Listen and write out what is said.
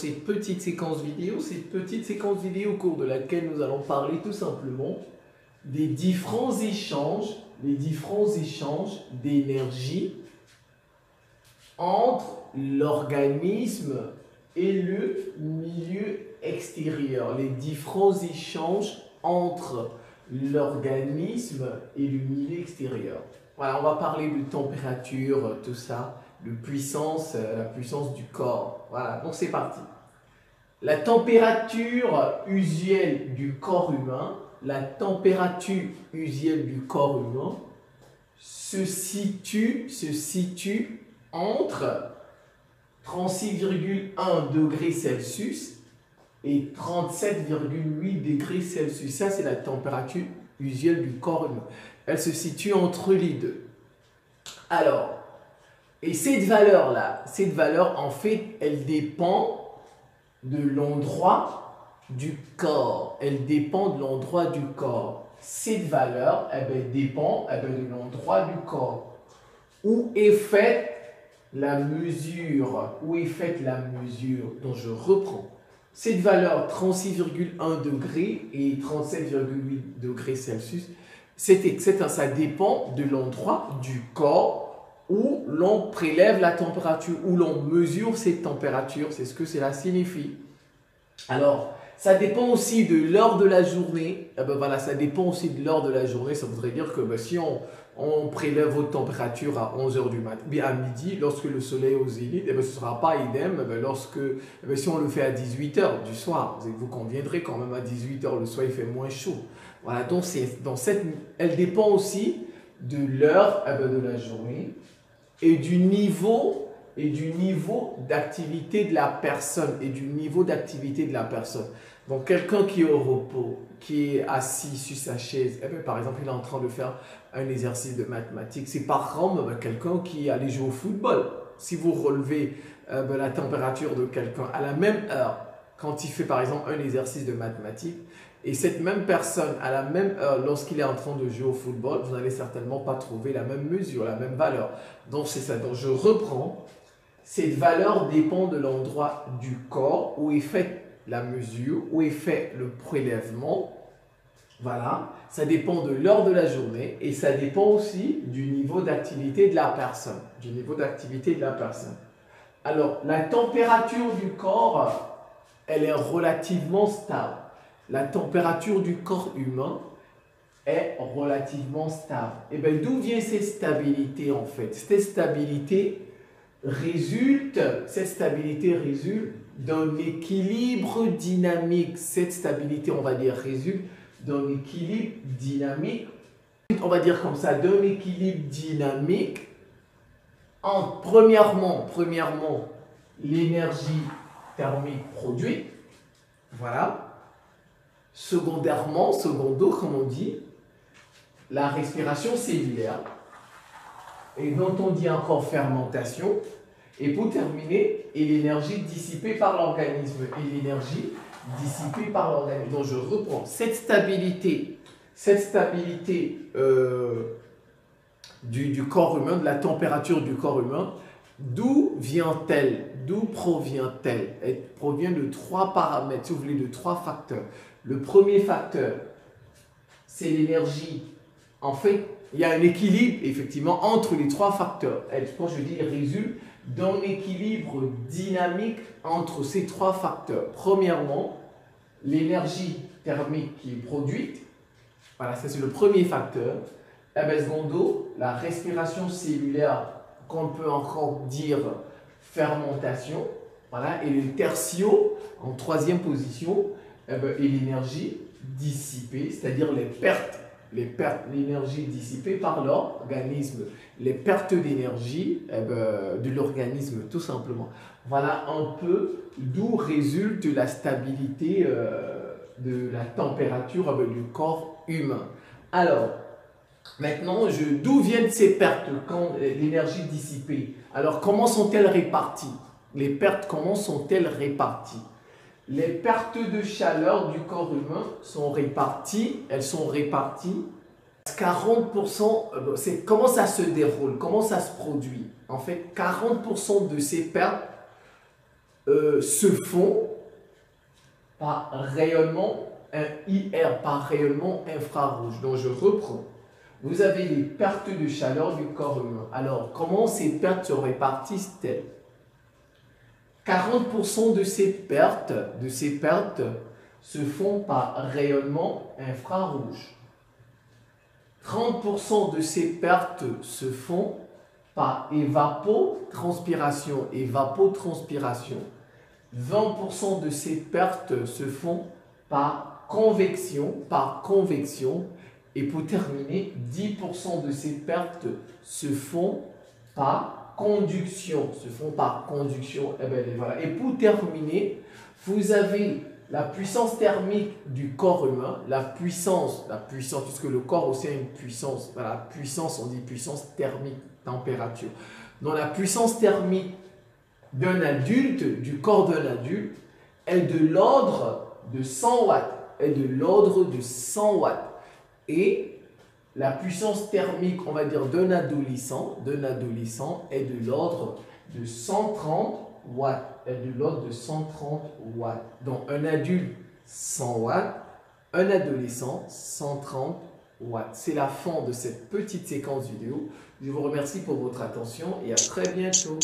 cette petite séquence vidéo au cours de laquelle nous allons parler tout simplement des différents échanges d'énergie entre l'organisme et le milieu extérieur. Les différents échanges entre l'organisme et le milieu extérieur. Voilà, on va parler de température, tout ça, de puissance, la puissance du corps. Voilà, donc c'est parti. La température usuelle du corps humain, se situe entre 36,1 degrés Celsius et 37,8 degrés Celsius. Ça, c'est la température usuelle du corps humain. Elle se situe entre les deux. Alors, et cette valeur, en fait, elle dépend de l'endroit du corps. Cette valeur, dépend de l'endroit du corps. Où est faite la mesure? Donc, je reprends. Cette valeur, 36,1 degrés et 37,8 degrés Celsius, ça dépend de l'endroit du corps où l'on prélève la température, où l'on mesure cette température. C'est ce que cela signifie. Alors, ça dépend aussi de l'heure de la journée. Ça dépend aussi de l'heure de la journée. Ça voudrait dire que si on prélève votre température à 11 h du matin, bien à midi, lorsque le soleil est au zénith, ce ne sera pas idem si on le fait à 18 h du soir. Vous conviendrez quand même à 18 h, le soir il fait moins chaud. Voilà, donc elle dépend aussi de l'heure de la journée et du niveau d'activité de la personne. Donc, quelqu'un qui est au repos, qui est assis sur sa chaise, par exemple, il est en train de faire un exercice de mathématiques. C'est par exemple quelqu'un qui allait jouer au football. Si vous relevez la température de quelqu'un à la même heure, quand il fait par exemple un exercice de mathématiques, et cette même personne, à la même heure, lorsqu'il est en train de jouer au football, vous n'allez certainement pas trouver la même mesure, la même valeur. Donc, c'est ça. Donc, je reprends. Cette valeur dépend de l'endroit du corps où est faite la mesure, où est fait le prélèvement. Voilà. Ça dépend de l'heure de la journée et ça dépend aussi du niveau d'activité de la personne. Alors, la température du corps, elle est relativement stable. La température du corps humain est relativement stable. Et bien, d'où vient cette stabilité en fait? Cette stabilité résulte d'un équilibre dynamique. Cette stabilité, on va dire, résulte d'un équilibre dynamique. On va dire comme ça, d'un équilibre dynamique entre, premièrement, l'énergie thermique produite. Voilà. Secondo, comme on dit, la respiration cellulaire, et dont on dit encore fermentation, et pour terminer, et l'énergie dissipée par l'organisme. Donc je reprends, cette stabilité du corps humain, de la température du corps humain, d'où provient-elle? Elle provient de trois paramètres, si vous voulez, de trois facteurs. Le premier facteur, c'est l'énergie. En fait, il y a un équilibre, effectivement, entre les trois facteurs. Quand je dis résulte d'un équilibre dynamique entre ces trois facteurs. Premièrement, l'énergie thermique qui est produite. Voilà, ça c'est le premier facteur. Secondo, la respiration cellulaire, qu'on peut encore dire fermentation. Voilà, et le tertio, en troisième position, et l'énergie dissipée, c'est-à-dire l'énergie dissipée par l'organisme, les pertes d'énergie de l'organisme tout simplement. Voilà un peu d'où résulte la stabilité de la température du corps humain. Alors, maintenant, d'où viennent ces pertes quand l'énergie dissipée? Alors, comment sont-elles réparties? Les pertes, comment sont-elles réparties? Les pertes de chaleur du corps humain sont réparties, 40%, comment ça se déroule, comment ça se produit? En fait, 40% de ces pertes se font par rayonnement IR, par rayonnement infrarouge. Donc je reprends. Vous avez les pertes de chaleur du corps humain. Alors, comment ces pertes se répartissent-elles? 40% de ces pertes se font par rayonnement infrarouge. 30% de ces pertes se font par évapotranspiration. 20% de ces pertes se font par convection. Et pour terminer, 10% de ces pertes se font par conduction. Et, bien, voilà. Et pour terminer, vous avez la puissance thermique du corps humain, la puissance, puisque le corps aussi a une puissance. Voilà, puissance, on dit puissance thermique, température. Donc la puissance thermique d'un adulte, du corps d'un adulte, est de l'ordre de 100 watts. Et la puissance thermique, on va dire, d'un adolescent est de l'ordre de 130 watts. Donc, un adulte, 100 watts. Un adolescent, 130 watts. C'est la fin de cette petite séquence vidéo. Je vous remercie pour votre attention et à très bientôt.